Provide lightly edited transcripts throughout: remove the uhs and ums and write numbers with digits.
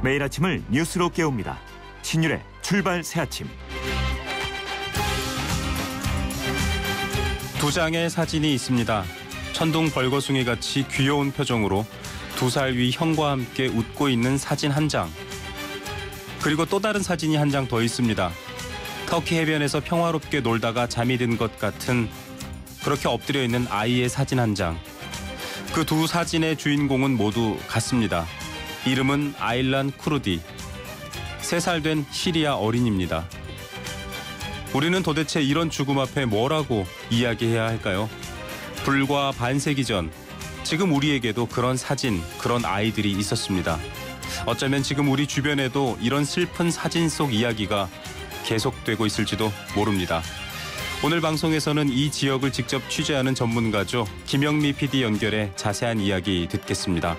매일 아침을 뉴스로 깨웁니다. 신율의 출발 새아침. 두 장의 사진이 있습니다. 천둥 벌거숭이 같이 귀여운 표정으로 2살 위 형과 함께 웃고 있는 사진 한 장. 그리고 또 다른 사진이 한 장 더 있습니다. 터키 해변에서 평화롭게 놀다가 잠이 든 것 같은 그렇게 엎드려 있는 아이의 사진 한 장. 그 두 사진의 주인공은 모두 같습니다. 이름은 아일란 쿠르디. 3살 된 시리아 어린이입니다. 우리는 도대체 이런 죽음 앞에 뭐라고 이야기해야 할까요? 불과 반세기 전, 지금 우리에게도 그런 사진, 그런 아이들이 있었습니다. 어쩌면 지금 우리 주변에도 이런 슬픈 사진 속 이야기가 계속되고 있을지도 모릅니다. 오늘 방송에서는 이 지역을 직접 취재하는 전문가죠. 김영미 PD 연결해 자세한 이야기 듣겠습니다.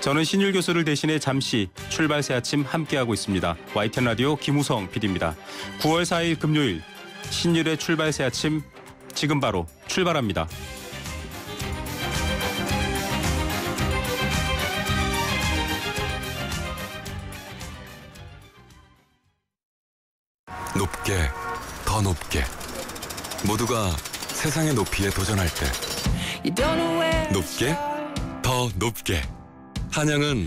저는 신율 교수를 대신해 잠시 출발 새 아침 함께하고 있습니다. YTN 라디오 김우성 PD입니다. 9월 4일 금요일 신율의 출발 새 아침 지금 바로 출발합니다. 높게, 더 높게. 모두가 세상의 높이에 도전할 때. 높게, 더 높게. 한양은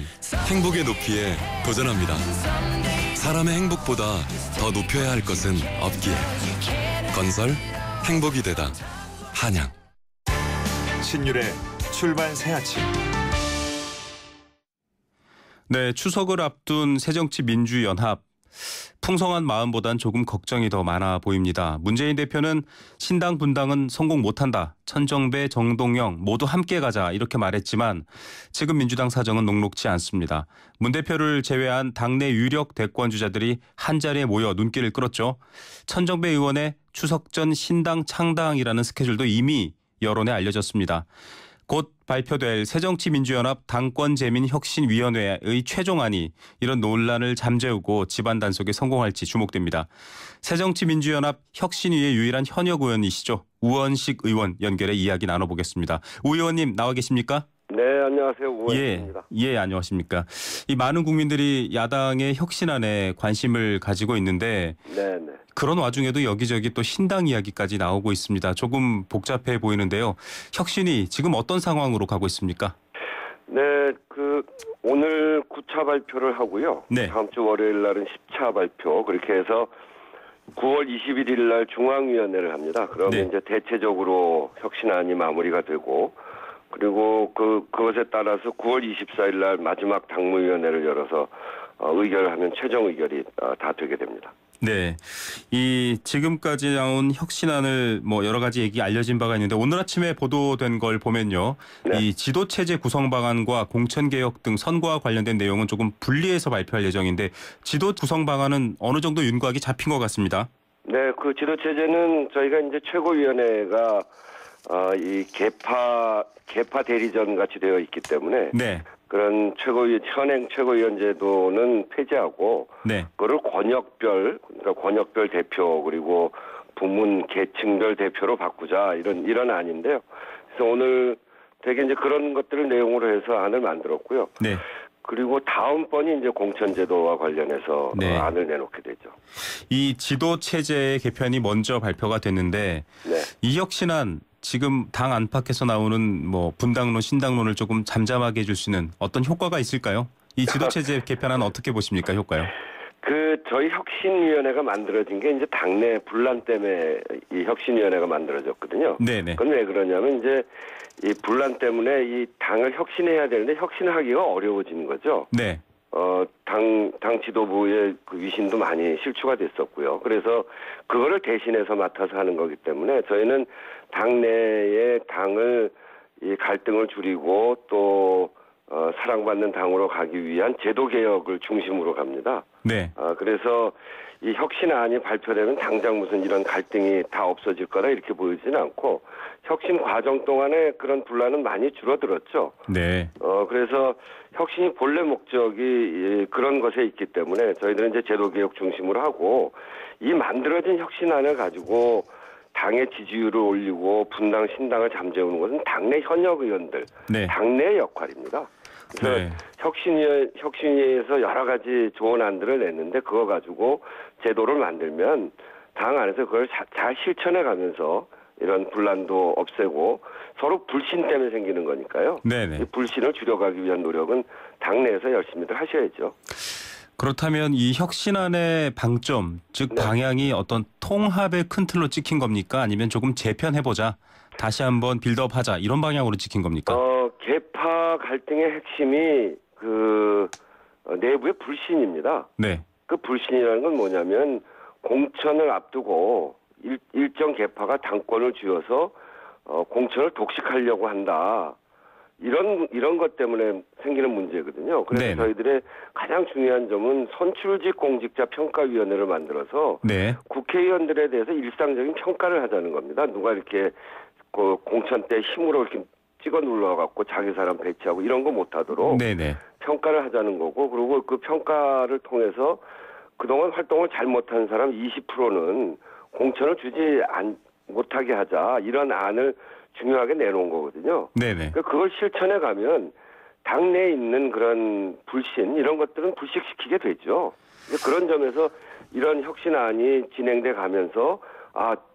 행복의 높이에 도전합니다. 사람의 행복보다 더 높여야 할 것은 없기에. 건설, 행복이 되다. 한양. 신율의 출발 새아침. 네, 추석을 앞둔 새정치민주연합. 풍성한 마음보단 조금 걱정이 더 많아 보입니다. 문재인 대표는 신당 분당은 성공 못한다. 천정배, 정동영 모두 함께 가자 이렇게 말했지만 지금 민주당 사정은 녹록지 않습니다. 문 대표를 제외한 당내 유력 대권 주자들이 한자리에 모여 눈길을 끌었죠. 천정배 의원의 추석 전 신당 창당이라는 스케줄도 이미 여론에 알려졌습니다. 곧 발표될 새정치민주연합 당권재민혁신위원회의 최종안이 이런 논란을 잠재우고 집안 단속에 성공할지 주목됩니다. 새정치민주연합 혁신위의 유일한 현역 의원이시죠. 우원식 의원 연결해 이야기 나눠보겠습니다. 우 의원님 나와 계십니까? 네, 안녕하세요. 우원식입니다. 예, 안녕하십니까. 이 많은 국민들이 야당의 혁신안에 관심을 가지고 있는데 네. 그런 와중에도 여기저기 또 신당 이야기까지 나오고 있습니다. 조금 복잡해 보이는데요. 혁신이 지금 어떤 상황으로 가고 있습니까? 네, 오늘 9차 발표를 하고요. 네. 다음 주 월요일 날은 10차 발표. 그렇게 해서 9월 21일 날 중앙위원회를 합니다. 그러면 네. 이제 대체적으로 혁신안이 마무리가 되고, 그리고 그것에 따라서 9월 24일 날 마지막 당무위원회를 열어서 의결을 하면 최종 의결이 다 되게 됩니다. 네, 이 지금까지 나온 혁신안을 뭐 여러 가지 얘기 알려진 바가 있는데 오늘 아침에 보도된 걸 보면요, 네. 이 지도체제 구성 방안과 공천개혁 등 선거와 관련된 내용은 조금 분리해서 발표할 예정인데 지도 구성 방안은 어느 정도 윤곽이 잡힌 것 같습니다. 네, 그 지도체제는 저희가 이제 최고위원회가 이 개파 대리전 같이 되어 있기 때문에. 네. 그런 현행 최고위원 제도는 폐지하고, 네. 그걸 그러니까 권역별 대표 그리고 부문 계층별 대표로 바꾸자 이런 안인데요. 그래서 오늘 되게 이제 그런 것들을 내용으로 해서 안을 만들었고요. 네. 그리고 다음번이 이제 공천제도와 관련해서 네. 안을 내놓게 되죠. 이 지도 체제의 개편이 먼저 발표가 됐는데 네. 이 혁신안 지금 당 안팎에서 나오는 뭐 분당론, 신당론을 조금 잠잠하게 해줄 수 있는 어떤 효과가 있을까요? 이 지도체제 개편안 어떻게 보십니까, 효과요? 저희 혁신위원회가 만들어진 게 이제 당내 분란 때문에 이 혁신위원회가 만들어졌거든요. 네네. 그건 왜 그러냐면 이제 이 분란 때문에 이 당을 혁신해야 되는데 혁신을 하기가 어려워지는 거죠. 네. 당 지도부의 그 위신도 많이 실추가 됐었고요. 그래서 그거를 대신해서 맡아서 하는 거기 때문에 저희는 당내의 당을 이 갈등을 줄이고 또 사랑받는 당으로 가기 위한 제도 개혁을 중심으로 갑니다. 네. 그래서 이 혁신안이 발표되면 당장 무슨 이런 갈등이 다 없어질 거라 이렇게 보이지는 않고 혁신 과정 동안에 그런 분란은 많이 줄어들었죠. 네. 그래서 혁신이 본래 목적이 그런 것에 있기 때문에 저희들은 이제 제도 개혁 중심으로 하고 이 만들어진 혁신안을 가지고 당의 지지율을 올리고 분당 신당을 잠재우는 것은 당내 현역 의원들, 네. 당내의 역할입니다. 그래서 네. 혁신위에서 여러 가지 좋은 안들을 냈는데 그거 가지고 제도를 만들면 당 안에서 그걸 잘 실천해 가면서 이런 분란도 없애고 서로 불신 때문에 생기는 거니까요. 네네. 이 불신을 줄여가기 위한 노력은 당내에서 열심히들 하셔야죠. 그렇다면 이 혁신안의 방점, 즉 네. 방향이 어떤 통합의 큰 틀로 찍힌 겁니까? 아니면 조금 재편해보자, 다시 한번 빌드업하자 이런 방향으로 찍힌 겁니까? 계파 갈등의 핵심이 내부의 불신입니다. 네. 그 불신이라는 건 뭐냐면 공천을 앞두고 일정 계파가 당권을 쥐어서 공천을 독식하려고 한다. 이런 것 때문에 생기는 문제거든요. 그래서 네네. 저희들의 가장 중요한 점은 선출직 공직자 평가위원회를 만들어서 네. 국회의원들에 대해서 일상적인 평가를 하자는 겁니다. 누가 이렇게 공천 때 힘으로 이렇게 찍어 눌러갖고 자기 사람 배치하고 이런 거 못하도록 네네. 평가를 하자는 거고, 그리고 그 평가를 통해서 그동안 활동을 잘못한 사람 20%는 공천을 주지 못하게 하자, 이런 안을 중요하게 내놓은 거거든요. 네네. 그걸 실천해 가면 당내에 있는 그런 불신 이런 것들은 불식시키게 되죠. 그런 점에서 이런 혁신안이 진행돼 가면서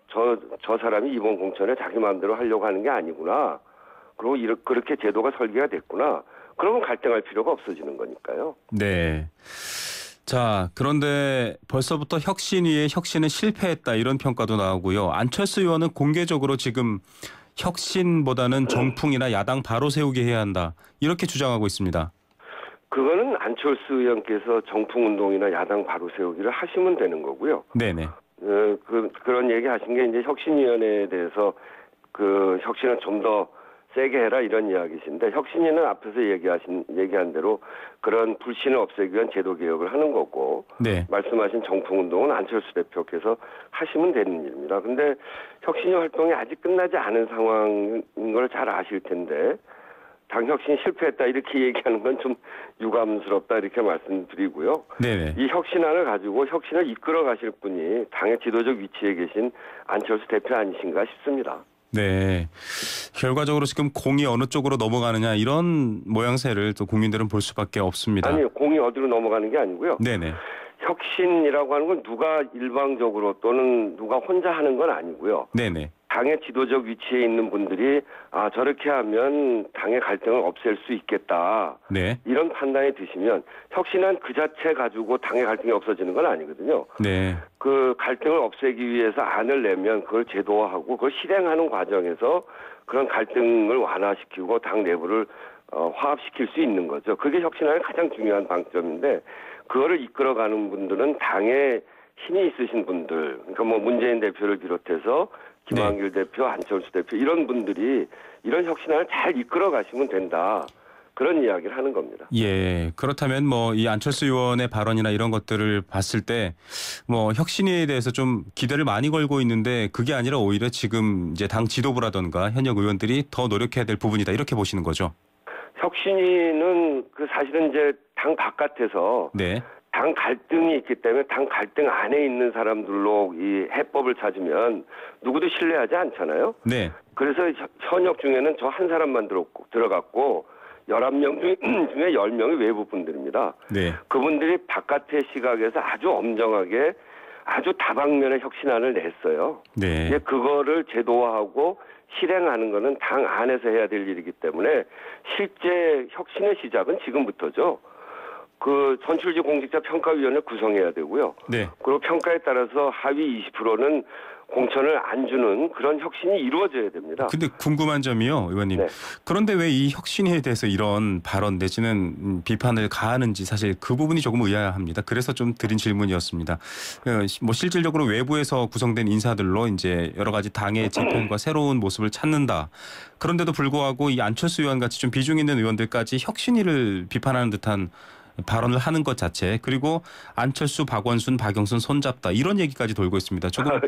저 사람이 이번 공천에 자기 마음대로 하려고 하는 게 아니구나. 그리고 그렇게 제도가 설계가 됐구나. 그러면 갈등할 필요가 없어지는 거니까요. 네. 자, 그런데 벌써부터 혁신위의 혁신은 실패했다 이런 평가도 나오고요. 안철수 의원은 공개적으로 지금 혁신보다는 정풍이나 야당 바로 세우게 해야 한다 이렇게 주장하고 있습니다. 그거는 안철수 의원께서 정풍운동이나 야당 바로 세우기를 하시면 되는 거고요. 네네. 그런 얘기 하신 게 이제 혁신위원회에 대해서 혁신을 좀 더 세게 해라 이런 이야기신데, 혁신위는 앞에서 얘기한 대로 그런 불신을 없애기 위한 제도 개혁을 하는 거고, 네. 말씀하신 정풍운동은 안철수 대표께서 하시면 되는 일입니다. 근데 혁신위 활동이 아직 끝나지 않은 상황인 걸 잘 아실 텐데, 당 혁신이 실패했다 이렇게 얘기하는 건 좀 유감스럽다 이렇게 말씀드리고요. 네네. 이 혁신안을 가지고 혁신을 이끌어 가실 분이 당의 지도적 위치에 계신 안철수 대표 아니신가 싶습니다. 네. 결과적으로 지금 공이 어느 쪽으로 넘어가느냐 이런 모양새를 또 국민들은 볼 수밖에 없습니다. 아니요, 공이 어디로 넘어가는 게 아니고요. 네네. 혁신이라고 하는 건 누가 일방적으로 또는 누가 혼자 하는 건 아니고요. 네네. 당의 지도적 위치에 있는 분들이 저렇게 하면 당의 갈등을 없앨 수 있겠다. 네. 이런 판단이 드시면 혁신안 그 자체 가지고 당의 갈등이 없어지는 건 아니거든요. 네. 그 갈등을 없애기 위해서 안을 내면 그걸 제도화하고 그걸 실행하는 과정에서 그런 갈등을 완화시키고 당 내부를 화합시킬 수 있는 거죠. 그게 혁신안의 가장 중요한 방점인데, 그거를 이끌어가는 분들은 당에 힘이 있으신 분들, 그러니까 뭐 문재인 대표를 비롯해서 김한길 대표, 안철수 대표 이런 분들이 이런 혁신안을 잘 이끌어 가시면 된다. 그런 이야기를 하는 겁니다. 예. 그렇다면 뭐 이 안철수 의원의 발언이나 이런 것들을 봤을 때 뭐 혁신위에 대해서 좀 기대를 많이 걸고 있는데 그게 아니라 오히려 지금 이제 당 지도부라든가 현역 의원들이 더 노력해야 될 부분이다 이렇게 보시는 거죠. 혁신위는 사실은 이제 당 바깥에서 네. 당 갈등이 있기 때문에 당 갈등 안에 있는 사람들로 이 해법을 찾으면 누구도 신뢰하지 않잖아요. 네. 그래서 현역 중에는 저 한 사람만 들어갔고 11명 중에 10명이 외부 분들입니다. 네. 그분들이 바깥의 시각에서 아주 엄정하게 아주 다방면의 혁신안을 냈어요. 네. 그거를 제도화하고 실행하는 거는 당 안에서 해야 될 일이기 때문에 실제 혁신의 시작은 지금부터죠. 선출직 공직자 평가위원회 구성해야 되고요. 네. 그리고 평가에 따라서 하위 20%는 공천을 안 주는 그런 혁신이 이루어져야 됩니다. 근데 궁금한 점이요, 의원님. 네. 그런데 왜 이 혁신에 대해서 이런 발언 내지는 비판을 가하는지 사실 그 부분이 조금 의아합니다. 그래서 좀 드린 질문이었습니다. 뭐 실질적으로 외부에서 구성된 인사들로 이제 여러 가지 당의 재편과 새로운 모습을 찾는다. 그런데도 불구하고 이 안철수 의원 같이 좀 비중 있는 의원들까지 혁신위를 비판하는 듯한 발언을 하는 것 자체, 그리고 안철수, 박원순, 박영순 손잡다 이런 얘기까지 돌고 있습니다. 조금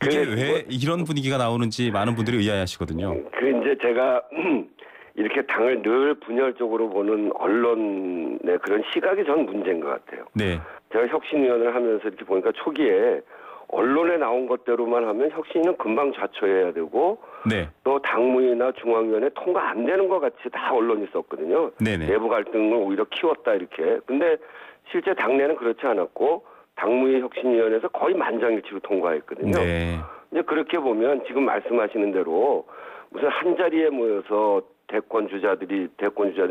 이게 왜 이런 분위기가 나오는지 많은 분들이 의아해하시거든요. 이제 제가 이렇게 당을 늘 분열적으로 보는 언론의 그런 시각이 전 문제인 것 같아요. 네. 제가 혁신위원을 하면서 이렇게 보니까 초기에 언론에 나온 것대로만 하면 혁신위는 금방 좌초해야 되고 네. 또 당무위나 중앙위원회 통과 안 되는 것 같이 다 언론이 썼거든요. 네네. 내부 갈등을 오히려 키웠다 이렇게. 근데 실제 당내는 그렇지 않았고 당무위 혁신위원회에서 거의 만장일치로 통과했거든요. 네. 이제 그렇게 보면 지금 말씀하시는 대로 무슨 한 자리에 모여서 대권 주자들이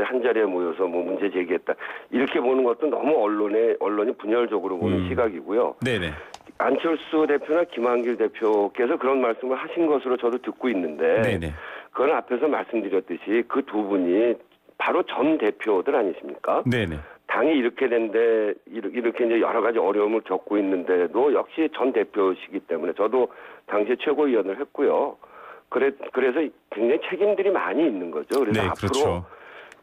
한 자리에 모여서 뭐 문제 제기했다 이렇게 보는 것도 너무 언론이 분열적으로 보는 시각이고요. 네네. 안철수 대표나 김한길 대표께서 그런 말씀을 하신 것으로 저도 듣고 있는데 네네. 그건 앞에서 말씀드렸듯이 그 두 분이 바로 전 대표들 아니십니까? 네네. 당이 이렇게 된데 이렇게 이제 여러 가지 어려움을 겪고 있는데도 역시 전 대표시기 때문에 저도 당시에 최고위원을 했고요. 그래서 굉장히 책임들이 많이 있는 거죠. 그래서 네, 앞으로 그렇죠.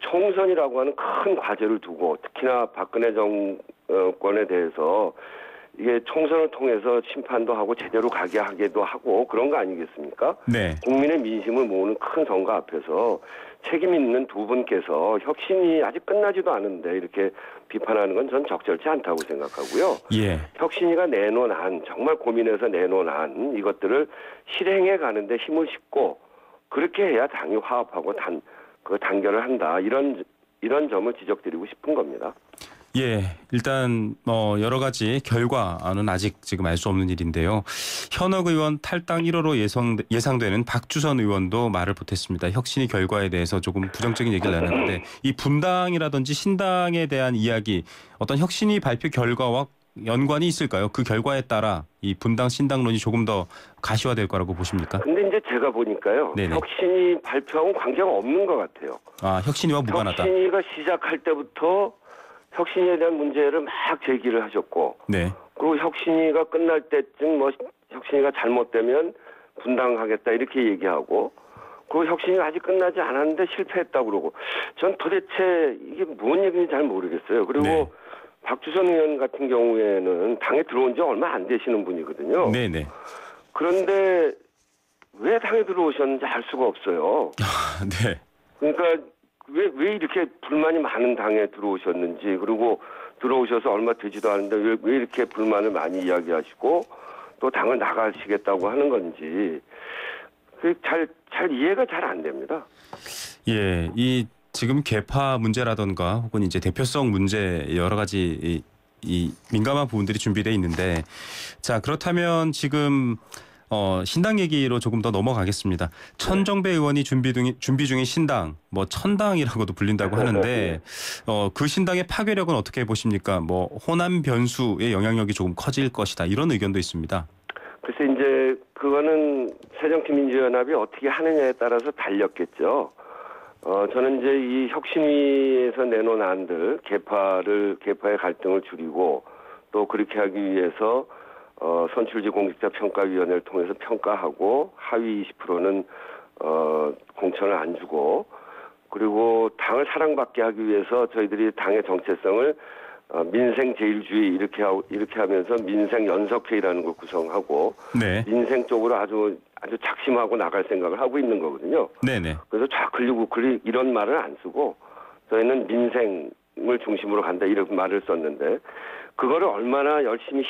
총선이라고 하는 큰 과제를 두고 특히나 박근혜 정권에 대해서 이게 총선을 통해서 심판도 하고 제대로 가게 하기도 하고 그런 거 아니겠습니까? 네. 국민의 민심을 모으는 큰 선거 앞에서 책임 있는 두 분께서 혁신이 아직 끝나지도 않은데 이렇게 비판하는 건 전 적절치 않다고 생각하고요. 예. 혁신이가 내놓은 안, 정말 고민해서 내놓은 안 이것들을 실행해 가는데 힘을 싣고 그렇게 해야 당이 화합하고 단결을 한다. 이런 점을 지적드리고 싶은 겁니다. 예, 일단 여러 가지 결과는 아직 지금 알 수 없는 일인데요. 현역 의원 탈당 1호로 예상되는 박주선 의원도 말을 보탰습니다. 혁신이 결과에 대해서 조금 부정적인 얘기를 나눴는데 이 분당이라든지 신당에 대한 이야기 어떤 혁신이 발표 결과와 연관이 있을까요? 그 결과에 따라 이 분당 신당론이 조금 더 가시화될 거라고 보십니까? 근데 이제 제가 보니까요. 네네. 혁신이 발표하고는 관계가 없는 것 같아요. 아, 혁신이와 무관하다. 혁신이가 시작할 때부터 혁신에 대한 문제를 막 제기를 하셨고 네. 그리고 혁신이가 끝날 때쯤 뭐 혁신이가 잘못되면 분당하겠다 이렇게 얘기하고 그리고 혁신이가 아직 끝나지 않았는데 실패했다고 그러고 전 도대체 이게 뭔 얘기인지 잘 모르겠어요. 그리고 네. 박주선 의원 같은 경우에는 당에 들어온 지 얼마 안 되시는 분이거든요. 네네. 그런데 왜 당에 들어오셨는지 알 수가 없어요. 네. 그러니까 왜 이렇게 불만이 많은 당에 들어오셨는지 그리고 들어오셔서 얼마 되지도 않은데 왜 이렇게 불만을 많이 이야기하시고 또 당을 나가시겠다고 하는 건지 잘 이해가 잘 안 됩니다. 예, 이 지금 계파 문제라던가 혹은 이제 대표성 문제 여러 가지 이 민감한 부분들이 준비되어 있는데 자 그렇다면 지금 신당 얘기로 조금 더 넘어가겠습니다. 천정배 의원이 준비 중인 신당, 뭐 천당이라고도 불린다고 하는데 그 신당의 파괴력은 어떻게 보십니까? 뭐 호남 변수의 영향력이 조금 커질 것이다 이런 의견도 있습니다. 글쎄 이제 그거는 새정치민주연합이 어떻게 하느냐에 따라서 달렸겠죠. 저는 이제 이 혁신위에서 내놓은 안들 계파의 갈등을 줄이고 또 그렇게 하기 위해서 선출직 공직자 평가위원회를 통해서 평가하고 하위 20%는 공천을 안 주고 그리고 당을 사랑받게 하기 위해서 저희들이 당의 정체성을 민생 제일주의 이렇게 하면서 민생 연석회의라는 걸 구성하고 네. 민생 쪽으로 아주 작심하고 나갈 생각을 하고 있는 거거든요. 네네. 그래서 좌클릭 우클릭 이런 말을 안 쓰고 저희는 민생을 중심으로 간다 이런 말을 썼는데 그거를 얼마나 열심히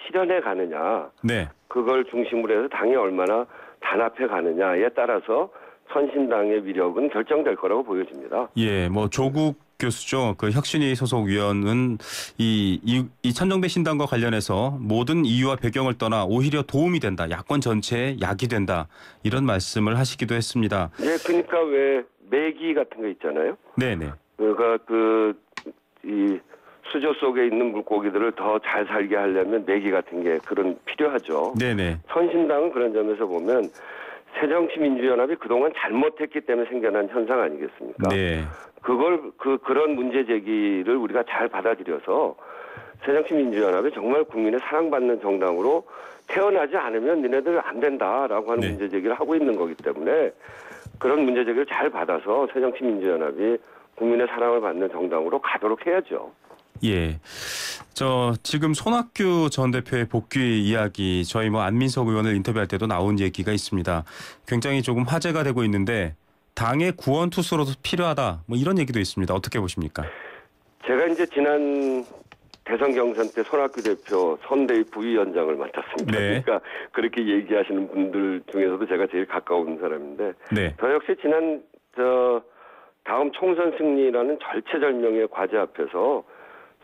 실현해 가느냐. 네. 그걸 중심으로 해서 당이 얼마나 단합해 가느냐에 따라서 천신당의 위력은 결정될 거라고 보여집니다. 예, 뭐 조국 교수죠. 그 혁신위 소속 위원은 이 천정배 신당과 관련해서 모든 이유와 배경을 떠나 오히려 도움이 된다. 야권 전체에 약이 된다. 이런 말씀을 하시기도 했습니다. 예, 그러니까 왜 매기 같은 거 있잖아요. 네네. 그러니까 이 수조 속에 있는 물고기들을 더 잘 살게 하려면 매기 같은 게 필요하죠. 네네. 천신당은 그런 점에서 보면 새정치민주연합이 그동안 잘못했기 때문에 생겨난 현상 아니겠습니까? 네. 그런 문제 제기를 우리가 잘 받아들여서 새정치민주연합이 정말 국민의 사랑받는 정당으로 태어나지 않으면 니네들 안 된다라고 하는 네. 문제 제기를 하고 있는 거기 때문에 그런 문제 제기를 잘 받아서 새정치민주연합이 국민의 사랑을 받는 정당으로 가도록 해야죠. 예. 지금 손학규 전 대표의 복귀 이야기 저희 안민석 의원을 인터뷰할 때도 나온 얘기가 있습니다. 굉장히 조금 화제가 되고 있는데 당의 구원투수로도 필요하다. 뭐 이런 얘기도 있습니다. 어떻게 보십니까? 제가 이제 지난 대선 경선 때 손학규 대표 선대위 부위원장을 맡았습니다. 네. 그러니까 그렇게 얘기하시는 분들 중에서도 제가 제일 가까운 사람인데 네. 저 역시 지난 다음 총선 승리라는 절체절명의 과제 앞에서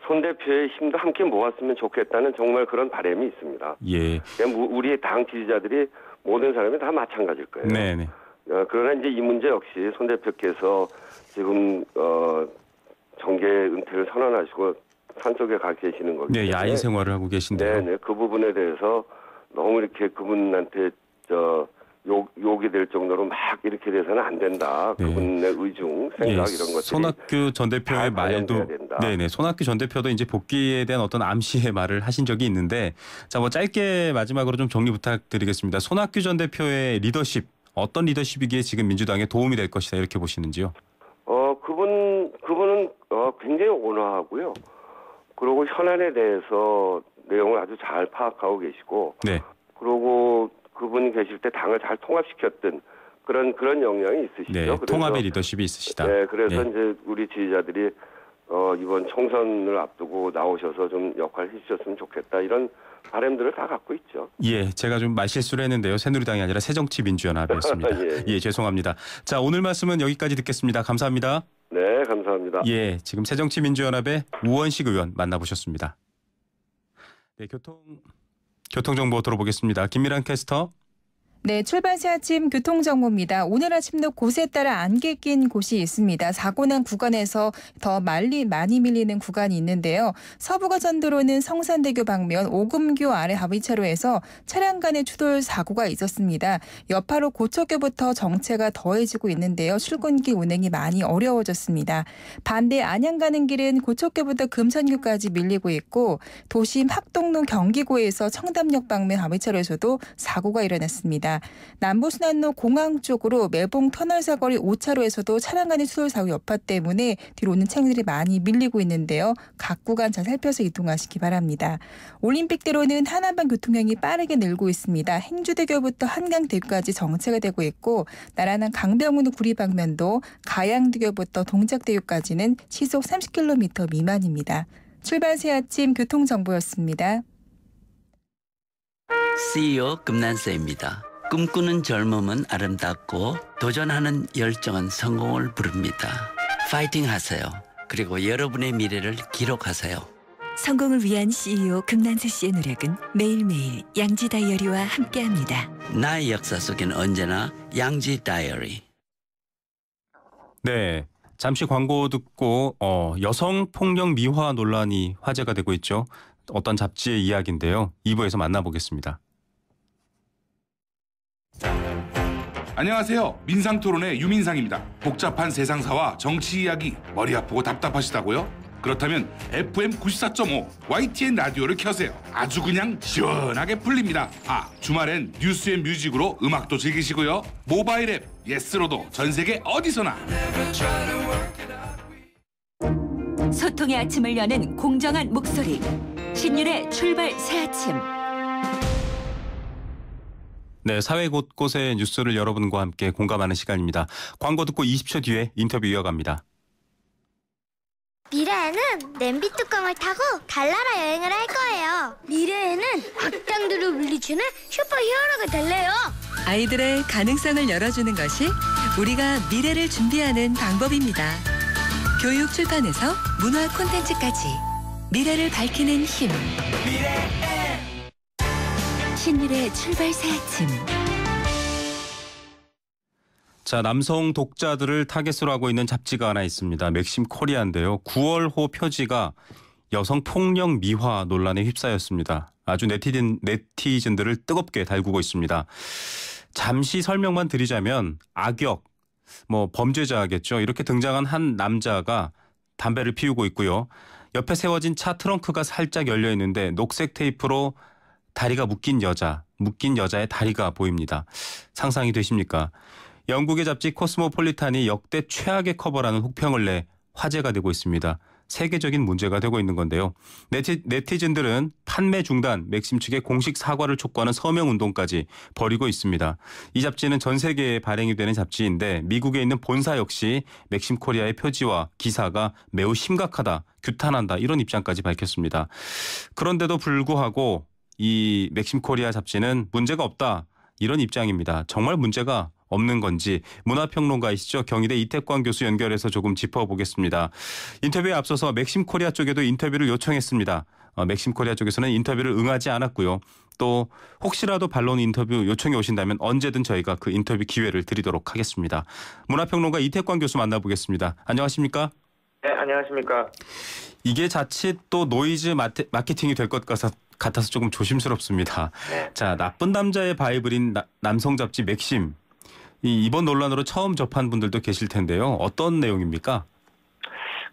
손 대표의 힘도 함께 모았으면 좋겠다는 정말 그런 바람이 있습니다. 예. 우리 당 지지자들이 모든 사람이 다 마찬가지일 거예요. 네네. 그러나 이제 이 문제 역시 손 대표께서 지금 정계 은퇴를 선언하시고 산속에 가 계시는 거기 때문에 네, 야인 생활을 하고 계신데요. 네네, 그 부분에 대해서 너무 이렇게 그분한테 욕이 될 정도로 막 이렇게 돼서는 안 된다. 네. 그분의 의중, 생각 예, 이런 것들이 손학규 전 대표의 잘 말도 반영돼야 된다. 네네 손학규 전 대표도 이제 복귀에 대한 어떤 암시의 말을 하신 적이 있는데 자 뭐 짧게 마지막으로 좀 정리 부탁드리겠습니다. 손학규 전 대표의 리더십 어떤 리더십이기에 지금 민주당에 도움이 될 것이다 이렇게 보시는지요? 그분은 굉장히 온화하고요. 그리고 현안에 대해서 내용을 아주 잘 파악하고 계시고, 네. 그리고 그분이 계실 때 당을 잘 통합시켰던 그런 영향이 있으시죠. 네. 그래서, 통합의 리더십이 있으시다. 네, 그래서 네. 이제 우리 지지자들이 이번 총선을 앞두고 나오셔서 좀 역할을 해주셨으면 좋겠다 이런 바람들을 다 갖고 있죠. 예, 제가 좀 말실수를 했는데요. 새누리당이 아니라 새정치민주연합이었습니다. 예. 예, 죄송합니다. 자, 오늘 말씀은 여기까지 듣겠습니다. 감사합니다. 네, 감사합니다. 예, 지금 새정치민주연합의 우원식 의원 만나보셨습니다. 네, 교통 정보 들어보겠습니다. 김미란 캐스터. 네, 출발새 아침 교통정보입니다. 오늘 아침도 곳에 따라 안개 낀 곳이 있습니다. 사고 난 구간에서 더 많이 밀리는 구간이 있는데요. 서부가전도로는 성산대교 방면 오금교 아래 하위차로에서 차량 간의 추돌 사고가 있었습니다. 여파로 고척교부터 정체가 더해지고 있는데요. 출근길 운행이 많이 어려워졌습니다. 반대 안양 가는 길은 고척교부터 금천교까지 밀리고 있고 도심 학동로 경기고에서 청담역 방면 하위차로에서도 사고가 일어났습니다. 남부순환로 공항 쪽으로 매봉 터널 사거리 5차로에서도 차량 간의 추돌 사고 여파 때문에 뒤로 오는 차량들이 많이 밀리고 있는데요. 각 구간 잘 살펴서 이동하시기 바랍니다. 올림픽대로는 하나반 교통량이 빠르게 늘고 있습니다. 행주대교부터 한강대교까지 정체가 되고 있고 나란한 강병훈 구리 방면도 가양대교부터 동작대교까지는 시속 30km 미만입니다. 출발새 아침 교통정보였습니다. CEO 금난세입니다. 꿈꾸는 젊음은 아름답고 도전하는 열정은 성공을 부릅니다. 파이팅 하세요. 그리고 여러분의 미래를 기록하세요. 성공을 위한 CEO 금난세 씨의 노력은 매일매일 양지 다이어리와 함께합니다. 나의 역사 속엔 언제나 양지 다이어리. 네. 잠시 광고 듣고 여성 폭력 미화 논란이 화제가 되고 있죠. 어떤 잡지의 이야기인데요. 2부에서 만나보겠습니다. 안녕하세요. 민상토론의 유민상입니다. 복잡한 세상사와 정치 이야기 머리 아프고 답답하시다고요? 그렇다면 FM 94.5 YTN 라디오를 켜세요. 아주 그냥 시원하게 풀립니다. 주말엔 뉴스 앤 뮤직으로 음악도 즐기시고요. 모바일 앱 예스로도 전 세계 어디서나. 소통의 아침을 여는 공정한 목소리. 신윤의 출발 새 아침. 네, 사회 곳곳의 뉴스를 여러분과 함께 공감하는 시간입니다. 광고 듣고 20초 뒤에 인터뷰 이어갑니다. 미래에는 냄비 뚜껑을 타고 달나라 여행을 할 거예요. 미래에는 악당들을 물리치는 슈퍼히어로가 될래요. 아이들의 가능성을 열어주는 것이 우리가 미래를 준비하는 방법입니다. 교육 출판에서 문화 콘텐츠까지 미래를 밝히는 힘. 신율의 출발 새 아침. 자, 남성 독자들을 타겟으로 하고 있는 잡지가 하나 있습니다. 맥심 코리아인데요. 9월호 표지가 여성 폭력 미화 논란에 휩싸였습니다. 아주 네티즌들을 뜨겁게 달구고 있습니다. 잠시 설명만 드리자면 악역, 범죄자겠죠. 이렇게 등장한 한 남자가 담배를 피우고 있고요. 옆에 세워진 차 트렁크가 살짝 열려 있는데 녹색 테이프로 다리가 묶인 여자의 다리가 보입니다. 상상이 되십니까? 영국의 잡지 코스모폴리탄이 역대 최악의 커버라는 혹평을 내 화제가 되고 있습니다. 세계적인 문제가 되고 있는 건데요. 네티즌들은 판매 중단, 맥심 측의 공식 사과를 촉구하는 서명 운동까지 벌이고 있습니다. 이 잡지는 전 세계에 발행이 되는 잡지인데 미국에 있는 본사 역시 맥심 코리아의 표지와 기사가 매우 심각하다, 규탄한다 이런 입장까지 밝혔습니다. 그런데도 불구하고 이 맥심 코리아 잡지는 문제가 없다 이런 입장입니다. 정말 문제가 없는 건지 문화평론가이시죠. 경희대 이태광 교수 연결해서 조금 짚어보겠습니다. 인터뷰에 앞서서 맥심 코리아 쪽에도 인터뷰를 요청했습니다. 맥심 코리아 쪽에서는 인터뷰를 응하지 않았고요. 또 혹시라도 반론 인터뷰 요청이 오신다면 언제든 저희가 그 인터뷰 기회를 드리도록 하겠습니다. 문화평론가 이태광 교수 만나보겠습니다. 안녕하십니까? 네, 안녕하십니까? 이게 자칫 또 노이즈 마케팅이 될 것 같아서 조금 조심스럽습니다. 네. 자, 나쁜 남자의 바이블인 남성 잡지 맥심. 이번 논란으로 처음 접한 분들도 계실 텐데요. 어떤 내용입니까?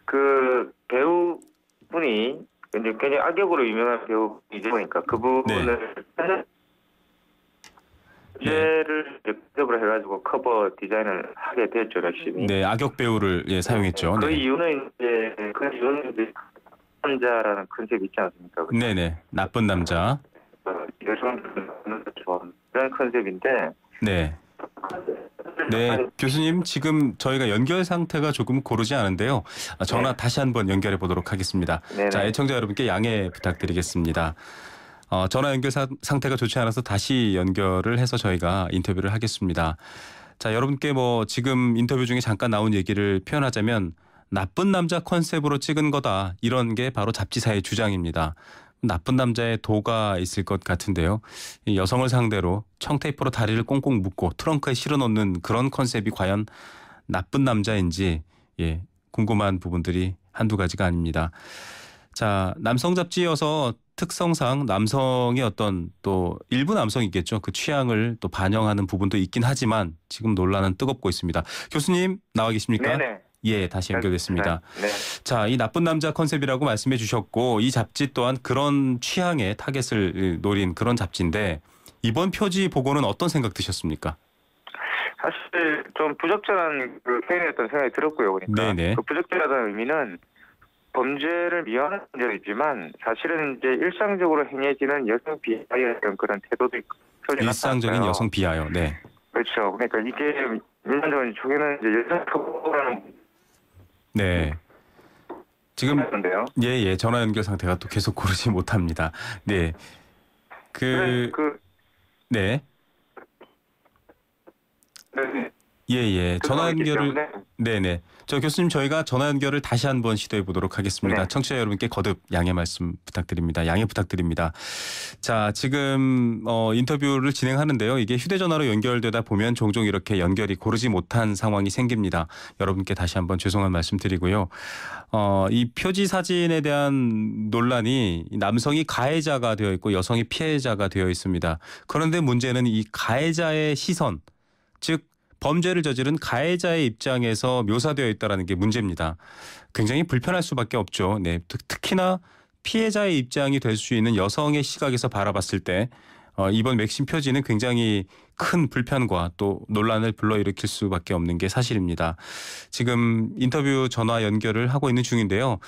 그 배우분이 굉장히 악역으로 유명한 배우이다 보니까 그분을 주제를 직접으로 해가지고 커버 디자인을 하게 됐죠, 맥심이. 네, 악역 배우를 사용했죠. 그 네. 이유는 이제 남자라는 컨셉이 있지 않습니까? 네네, 나쁜 남자. 여성 그런 컨셉인데. 네. 네, 교수님 지금 저희가 연결 상태가 조금 고르지 않은데요. 전화 다시 한번 연결해 보도록 하겠습니다. 네네. 자, 애청자 여러분께 양해 부탁드리겠습니다. 전화 연결 상태가 좋지 않아서 다시 연결을 해서 저희가 인터뷰를 하겠습니다. 자, 여러분께 지금 인터뷰 중에 잠깐 나온 얘기를 표현하자면 나쁜 남자 컨셉으로 찍은 거다. 이런 게 바로 잡지사의 주장입니다. 나쁜 남자의 도가 있을 것 같은데요. 여성을 상대로 청테이프로 다리를 꽁꽁 묶고 트렁크에 실어놓는 그런 컨셉이 과연 나쁜 남자인지 궁금한 부분들이 한두 가지가 아닙니다. 자, 남성 잡지여서 특성상 남성의 어떤 또 일부 남성이겠죠. 그 취향을 또 반영하는 부분도 있긴 하지만 지금 논란은 뜨겁고 있습니다. 교수님 나와 계십니까? 네네. 예, 다시 연결됐습니다. 네. 자, 이 나쁜 남자 컨셉이라고 말씀해 주셨고 이 잡지 또한 그런 취향의 타겟을 노린 그런 잡지인데 이번 표지 보고는 어떤 생각 드셨습니까? 사실 좀 부적절한 그 표현이었던 생각이 들었고요. 그러니까 네네. 그 부적절하다는 의미는 범죄를 미화하는 문제이지만 사실은 이제 일상적으로 행해지는 여성 비하였던 그런 태도도 표현이 일상적인 나타났어요. 여성 비하요. 네. 그렇죠. 그러니까 이게 일반적으로 초기는 이제 여성 표라는 네. 지금 건데요. 예, 전화 연결 상태가 또 계속 고르지 못합니다. 네. 네. 네. 예. 전화 연결을 때문에. 네네. 저 교수님 저희가 전화 연결을 다시 한번 시도해 보도록 하겠습니다. 네. 청취자 여러분께 거듭 양해 말씀 부탁드립니다. 양해 부탁드립니다. 자, 지금 인터뷰를 진행하는데요. 이게 휴대전화로 연결되다 보면 종종 이렇게 연결이 고르지 못한 상황이 생깁니다. 여러분께 다시 한번 죄송한 말씀 드리고요. 이 표지 사진에 대한 논란이 남성이 가해자가 되어 있고 여성이 피해자가 되어 있습니다. 그런데 문제는 이 가해자의 시선, 즉 범죄를 저지른 가해자의 입장에서 묘사되어 있다는 게 문제입니다. 굉장히 불편할 수밖에 없죠. 네, 특히나 피해자의 입장이 될 수 있는 여성의 시각에서 바라봤을 때 이번 맥심 표지는 굉장히 큰 불편과 또 논란을 불러일으킬 수밖에 없는 게 사실입니다. 지금 인터뷰 전화 연결을 하고 있는 중인데요.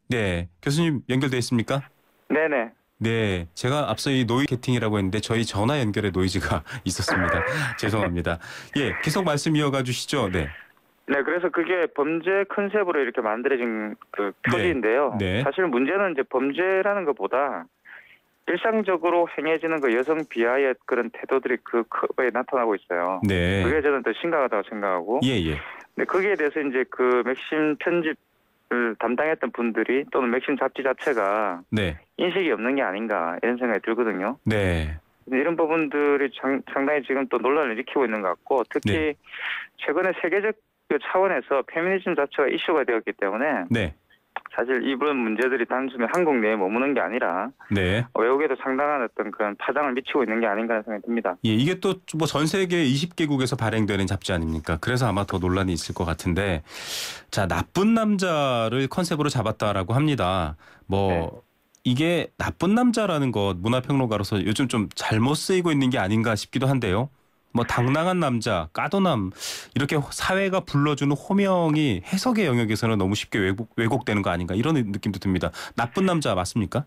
네, 교수님 연결돼 있습니까? 네네. 네, 제가 앞서 이 노이즈 캐팅이라고 했는데 저희 전화 연결에 노이즈가 있었습니다. 죄송합니다. 예, 계속 말씀 이어가 주시죠. 네. 네, 그래서 그게 범죄 컨셉으로 이렇게 만들어진 그 표지인데요. 네. 사실 문제는 이제 범죄라는 것보다 일상적으로 행해지는 그 여성 비하의 그런 태도들이 그 커버에 나타나고 있어요. 네. 그게 저는 더 심각하다고 생각하고. 예. 근데 거기에 대해서 이제 그 맥심 편집을 담당했던 분들이 또는 맥심 잡지 자체가 네. 인식이 없는 게 아닌가 이런 생각이 들거든요. 네. 이런 부분들이 상당히 지금 또 논란을 일으키고 있는 것 같고 특히 네. 최근에 세계적 차원에서 페미니즘 자체가 이슈가 되었기 때문에 네. 사실 이번 문제들이 단순히 한국 내에 머무는 게 아니라 네. 외국에도 상당한 어떤 그런 파장을 미치고 있는 게 아닌가 하는 생각이 듭니다. 예, 이게 또 뭐 전 세계 20개국에서 발행되는 잡지 아닙니까? 그래서 아마 더 논란이 있을 것 같은데, 자, 나쁜 남자를 컨셉으로 잡았다라고 합니다. 네. 이게 나쁜 남자라는 것 문화평론가로서 요즘 좀 잘못 쓰이고 있는 게 아닌가 싶기도 한데요. 뭐 당당한 남자, 까도남 이렇게 사회가 불러주는 호명이 해석의 영역에서는 너무 쉽게 왜곡되는 거 아닌가 이런 느낌도 듭니다. 나쁜 남자 맞습니까?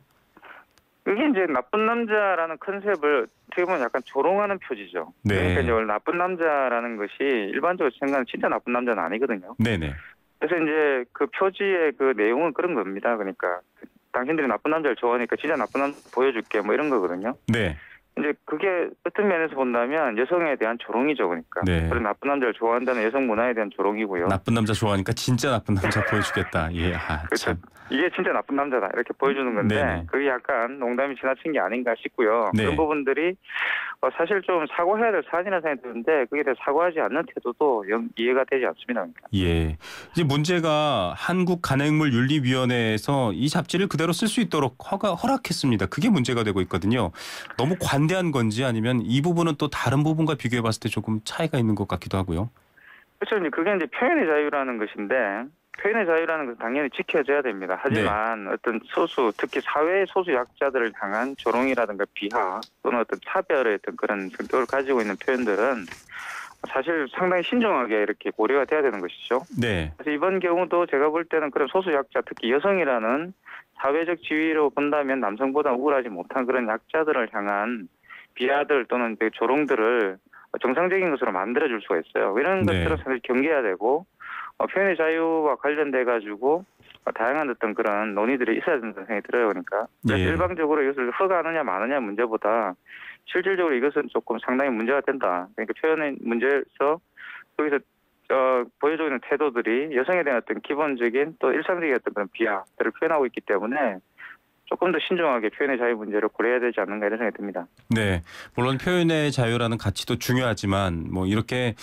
이게 이제 나쁜 남자라는 컨셉을 어떻게 보면 약간 조롱하는 표지죠. 네. 그러니까 이제 원래 나쁜 남자라는 것이 일반적으로 생각하는 진짜 나쁜 남자는 아니거든요. 네네. 그래서 이제 그 표지의 그 내용은 그런 겁니다. 그러니까 당신들이 나쁜 남자를 좋아하니까 진짜 나쁜 남자 보여줄게 뭐 이런 거거든요. 네. 이제 그게 어떤 면에서 본다면 여성에 대한 조롱이죠. 그러니까. 네. 그런 나쁜 남자를 좋아한다는 여성 문화에 대한 조롱이고요. 나쁜 남자 좋아하니까 진짜 나쁜 남자 보여주겠다. 예, 그렇죠. 참. 이게 진짜 나쁜 남자다 이렇게 보여주는 건데 네네. 그게 약간 농담이 지나친 게 아닌가 싶고요. 네. 그런 부분들이 사실 좀 사과해야 될 사안이라 생각이 드는데 그게 대해 사과하지 않는 태도도 이해가 되지 않습니다. 그러니까. 예. 이제 문제가 한국간행물윤리위원회에서 이 잡지를 그대로 쓸 수 있도록 허락했습니다. 그게 문제가 되고 있거든요. 너무 관대한 건지 아니면 이 부분은 또 다른 부분과 비교해 봤을 때 조금 차이가 있는 것 같기도 하고요. 그렇죠. 그게 이제 표현의 자유라는 것인데 표현의 자유라는 것은 당연히 지켜져야 됩니다. 하지만 어떤 소수, 특히 사회의 소수 약자들을 향한 조롱이라든가 비하 또는 어떤 차별의 어떤 그런 성격을 가지고 있는 표현들은 사실 상당히 신중하게 이렇게 고려가 돼야 되는 것이죠. 네. 그래서 이번 경우도 제가 볼 때는 그런 소수 약자, 특히 여성이라는 사회적 지위로 본다면 남성보다 우월하지 못한 그런 약자들을 향한 비하들 또는 조롱들을 정상적인 것으로 만들어줄 수가 있어요. 이런 것들은 사실 경계해야 되고 표현의 자유와 관련돼 가지고 다양한 어떤 그런 논의들이 있어야 된다는 생각이 들어요. 그러니까 일방적으로 이것을 허가하느냐 마느냐 문제보다 실질적으로 이것은 조금 상당히 문제가 된다. 그러니까 표현의 문제에서 거기서 보여주고 있는 태도들이 여성에 대한 어떤 기본적인 또 일상적인 어떤 그런 비하들을 표현하고 있기 때문에 조금 더 신중하게 표현의 자유 문제를 고려해야 되지 않는가 이런 생각이 듭니다. 네, 물론 표현의 자유라는 가치도 중요하지만 뭐 이렇게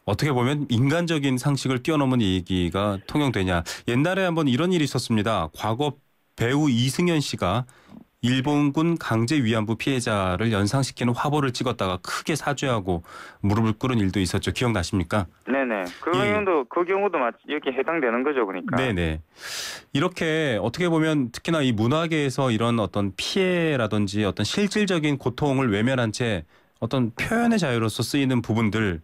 어떻게 보면 인간적인 상식을 뛰어넘은 얘기가 통용되냐. 옛날에 한번 이런 일이 있었습니다. 과거 배우 이승연 씨가 일본군 강제 위안부 피해자를 연상시키는 화보를 찍었다가 크게 사죄하고 무릎을 꿇은 일도 있었죠. 기억나십니까? 네네. 그 경우도 이렇게 해당되는 거죠, 그러니까. 네네. 이렇게 어떻게 보면 특히나 이 문화계에서 이런 어떤 피해라든지 어떤 실질적인 고통을 외면한 채 어떤 표현의 자유로서 쓰이는 부분들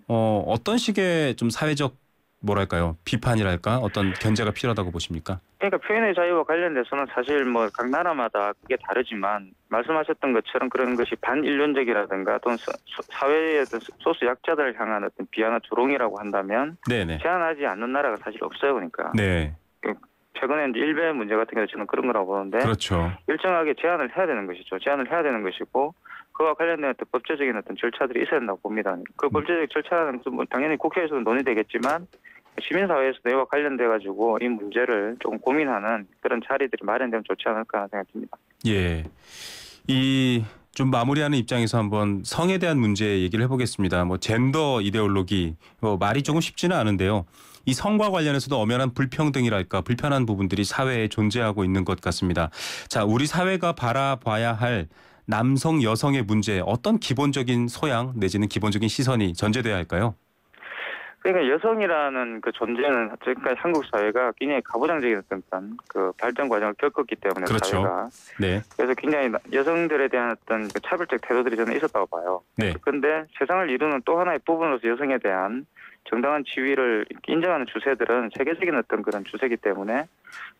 어떤 식의 좀 사회적 뭐랄까요 비판이랄까 어떤 견제가 필요하다고 보십니까? 그러니까 표현의 자유와 관련돼서는 사실 뭐 각 나라마다 그게 다르지만 말씀하셨던 것처럼 그런 것이 반인륜적이라든가 또는 사회의 소수 약자들을 향한 어떤 비하나 조롱이라고 한다면 제한하지 않는 나라가 사실 없어요. 그러니까. 네. 최근에 이제 일베 문제 같은 경우 저는 그런 거라고 보는데 그렇죠. 일정하게 제한을 해야 되는 것이죠. 제한을 해야 되는 것이고 그와 관련된 어떤 법제적인 어떤 절차들이 있어야 된다고 봅니다. 그 법제적 절차는 뭐 당연히 국회에서도 논의되겠지만 시민사회에서 이와 관련돼 가지고 이 문제를 조금 고민하는 그런 자리들이 마련되면 좋지 않을까 생각합니다. 예, 이 좀 마무리하는 입장에서 한번 성에 대한 문제 얘기를 해보겠습니다. 뭐 젠더 이데올로기 말이 조금 쉽지는 않은데요. 이 성과 관련해서도 엄연한 불평등이랄까 불편한 부분들이 사회에 존재하고 있는 것 같습니다. 자, 우리 사회가 바라봐야 할 남성, 여성의 문제 어떤 기본적인 소양 내지는 기본적인 시선이 전제돼야 할까요? 그러니까 여성이라는 그 존재는 지금까지 한국 사회가 굉장히 가부장적인 어떤 그 발전 과정을 겪었기 때문에 그렇죠. 사회가. 네. 그래서 굉장히 여성들에 대한 어떤 그 차별적 태도들이 저는 있었다고 봐요. 네. 그런데 세상을 이루는 또 하나의 부분으로서 여성에 대한 정당한 지위를 인정하는 추세들은 세계적인 어떤 그런 추세이기 때문에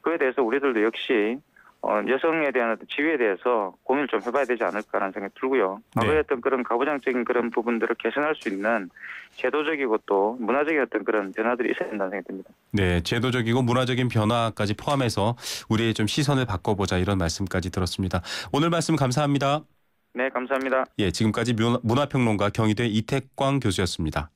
그에 대해서 우리들도 역시 여성에 대한 어떤 지위에 대해서 고민을 좀 해봐야 되지 않을까라는 생각이 들고요. 과거에 어떤 그런 가부장적인 그런 부분들을 개선할 수 있는 제도적이고 또 문화적인 어떤 그런 변화들이 있어야 된다는 생각이 듭니다. 네, 제도적이고 문화적인 변화까지 포함해서 우리의 좀 시선을 바꿔보자 이런 말씀까지 들었습니다. 오늘 말씀 감사합니다. 네, 감사합니다. 예, 지금까지 문화평론가 경희대 이택광 교수였습니다.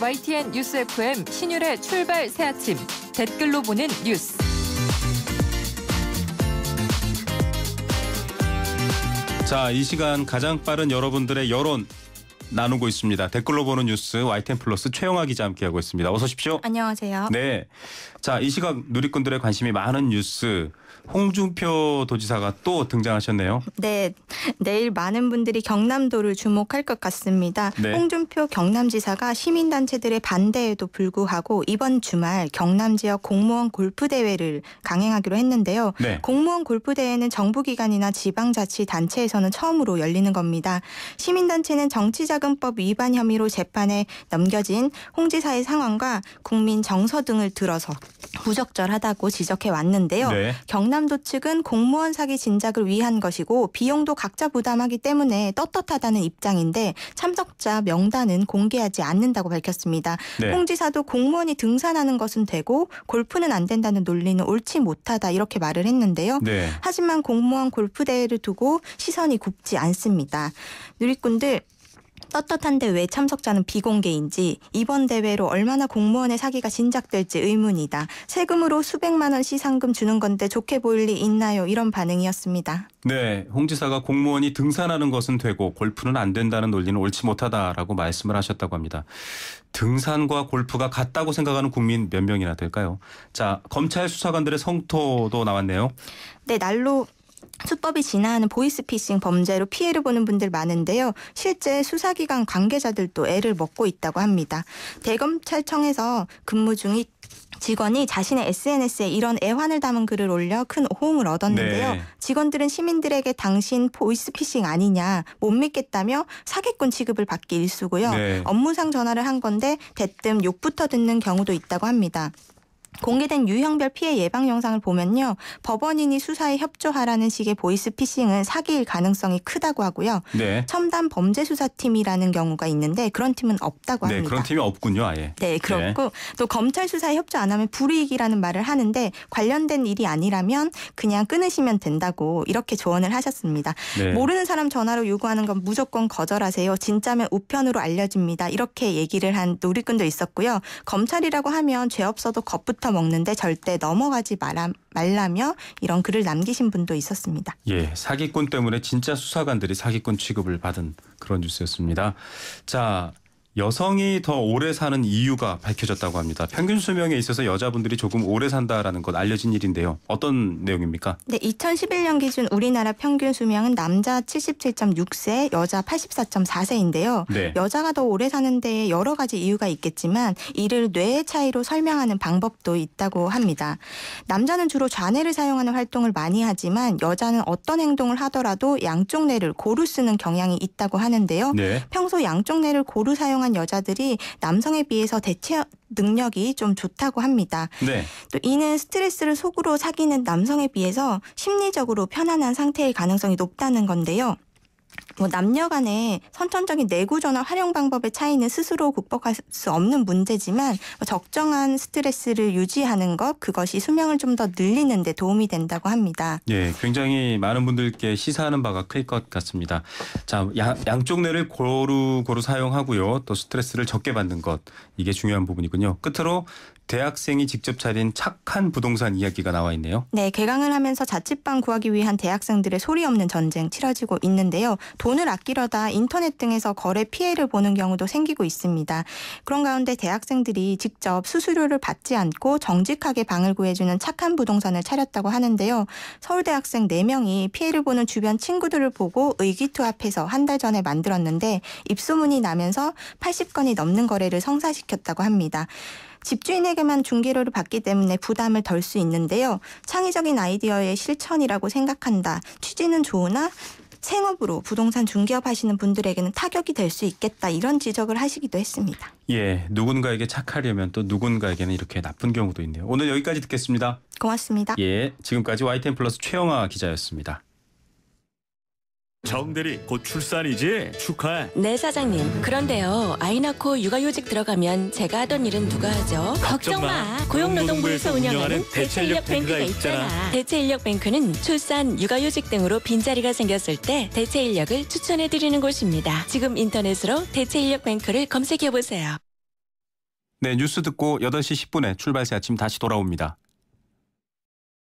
YTN 뉴스 FM 신율의 출발 새 아침 댓글로 보는 뉴스. 자, 이 시간 가장 빠른 여러분들의 여론 나누고 있습니다. 댓글로 보는 뉴스 YTN 플러스 최영아 기자 함께하고 있습니다. 어서 오십시오. 안녕하세요. 네. 자, 이 시각 누리꾼들의 관심이 많은 뉴스 홍준표 도지사가 또 등장하셨네요. 네, 내일 많은 분들이 경남도를 주목할 것 같습니다. 네. 홍준표 경남지사가 시민단체들의 반대에도 불구하고 이번 주말 경남 지역 공무원 골프대회를 강행하기로 했는데요. 네. 공무원 골프대회는 정부기관이나 지방자치단체에서는 처음으로 열리는 겁니다. 시민단체는 정치자금법 위반 혐의로 재판에 넘겨진 홍 지사의 상황과 국민 정서 등을 들어서 부적절하다고 지적해 왔는데요. 네. 경남도 측은 공무원 사기 진작을 위한 것이고 비용도 각자 부담하기 때문에 떳떳하다는 입장인데 참석자 명단은 공개하지 않는다고 밝혔습니다. 네. 홍 지사도 공무원이 등산하는 것은 되고 골프는 안 된다는 논리는 옳지 못하다 이렇게 말을 했는데요. 네. 하지만 공무원 골프대회를 두고 시선이 굽지 않습니다. 누리꾼들 떳떳한데 왜 참석자는 비공개인지 이번 대회로 얼마나 공무원의 사기가 진작될지 의문이다. 세금으로 수백만 원씩 상금 주는 건데 좋게 보일 리 있나요? 이런 반응이었습니다. 네, 홍 지사가 공무원이 등산하는 것은 되고 골프는 안 된다는 논리는 옳지 못하다라고 말씀을 하셨다고 합니다. 등산과 골프가 같다고 생각하는 국민 몇 명이나 될까요? 자, 검찰 수사관들의 성토도 나왔네요. 네, 날로 수법이 진화하는 보이스피싱 범죄로 피해를 보는 분들 많은데요. 실제 수사기관 관계자들도 애를 먹고 있다고 합니다. 대검찰청에서 근무 중인 직원이 자신의 SNS에 이런 애환을 담은 글을 올려 큰 호응을 얻었는데요. 네. 직원들은 시민들에게 당신 보이스피싱 아니냐 못 믿겠다며 사기꾼 취급을 받기 일쑤고요. 네. 업무상 전화를 한 건데 대뜸 욕부터 듣는 경우도 있다고 합니다. 공개된 유형별 피해 예방 영상을 보면요. 법원인이 수사에 협조하라는 식의 보이스피싱은 사기일 가능성이 크다고 하고요. 네. 첨단 범죄수사팀이라는 경우가 있는데 그런 팀은 없다고 합니다. 네, 그런 팀이 없군요, 아예. 네, 그렇고 또 검찰 수사에 협조 안 하면 불이익이라는 말을 하는데 관련된 일이 아니라면 그냥 끊으시면 된다고 이렇게 조언을 하셨습니다. 네. 모르는 사람 전화로 요구하는 건 무조건 거절하세요. 진짜면 우편으로 알려집니다. 이렇게 얘기를 한 누리꾼도 있었고요. 검찰이라고 하면 죄 없어도 겁부터 먹는데 절대 넘어가지 말라며 이런 글을 남기신 분도 있었습니다. 예, 사기꾼 때문에 진짜 수사관들이 사기꾼 취급을 받은 그런 뉴스였습니다. 자, 여성이 더 오래 사는 이유가 밝혀졌다고 합니다. 평균 수명에 있어서 여자분들이 조금 오래 산다라는 것 알려진 일인데요. 어떤 내용입니까? 네, 2011년 기준 우리나라 평균 수명은 남자 77.6세, 여자 84.4세인데요. 네. 여자가 더 오래 사는 데에 여러 가지 이유가 있겠지만 이를 뇌의 차이로 설명하는 방법도 있다고 합니다. 남자는 주로 좌뇌를 사용하는 활동을 많이 하지만 여자는 어떤 행동을 하더라도 양쪽 뇌를 고루 쓰는 경향이 있다고 하는데요. 네. 평소 양쪽 뇌를 고루 사용한 여자들이 남성에 비해서 대체 능력이 좀 좋다고 합니다. 네. 또 이는 스트레스를 속으로 사귀는 남성에 비해서 심리적으로 편안한 상태일 가능성이 높다는 건데요. 남녀 간의 선천적인 뇌구조나 활용 방법의 차이는 스스로 극복할 수 없는 문제지만 적정한 스트레스를 유지하는 것, 그것이 수명을 좀 더 늘리는 데 도움이 된다고 합니다. 예, 굉장히 많은 분들께 시사하는 바가 클 것 같습니다. 자, 양쪽 뇌를 고루 사용하고요. 또 스트레스를 적게 받는 것, 이게 중요한 부분이군요. 끝으로 대학생이 직접 차린 착한 부동산 이야기가 나와 있네요. 네, 개강을 하면서 자취방 구하기 위한 대학생들의 소리 없는 전쟁 치러지고 있는데요. 돈을 아끼려다 인터넷 등에서 거래 피해를 보는 경우도 생기고 있습니다. 그런 가운데 대학생들이 직접 수수료를 받지 않고 정직하게 방을 구해주는 착한 부동산을 차렸다고 하는데요. 서울대학생 4명이 피해를 보는 주변 친구들을 보고 의기투합해서 한 달 전에 만들었는데 입소문이 나면서 80건이 넘는 거래를 성사시켰다고 합니다. 집주인에게만 중개료를 받기 때문에 부담을 덜 수 있는데요. 창의적인 아이디어의 실천이라고 생각한다. 취지는 좋으나 생업으로 부동산 중개업 하시는 분들에게는 타격이 될 수 있겠다. 이런 지적을 하시기도 했습니다. 예, 누군가에게 착하려면 또 누군가에게는 이렇게 나쁜 경우도 있네요. 오늘 여기까지 듣겠습니다. 고맙습니다. 예, 지금까지 YTN 플러스 최영아 기자였습니다. 정대리 곧 출산이지? 축하해. 네 사장님. 그런데요. 아이 낳고 육아휴직 들어가면 제가 하던 일은 누가 하죠? 걱정 마. 고용노동부에서 운영하는 대체인력뱅크가 있잖아. 대체인력뱅크는 출산, 육아휴직 등으로 빈자리가 생겼을 때 대체인력을 추천해드리는 곳입니다. 지금 인터넷으로 대체인력뱅크를 검색해보세요. 네, 뉴스 듣고 8시 10분에 출발새 아침 다시 돌아옵니다.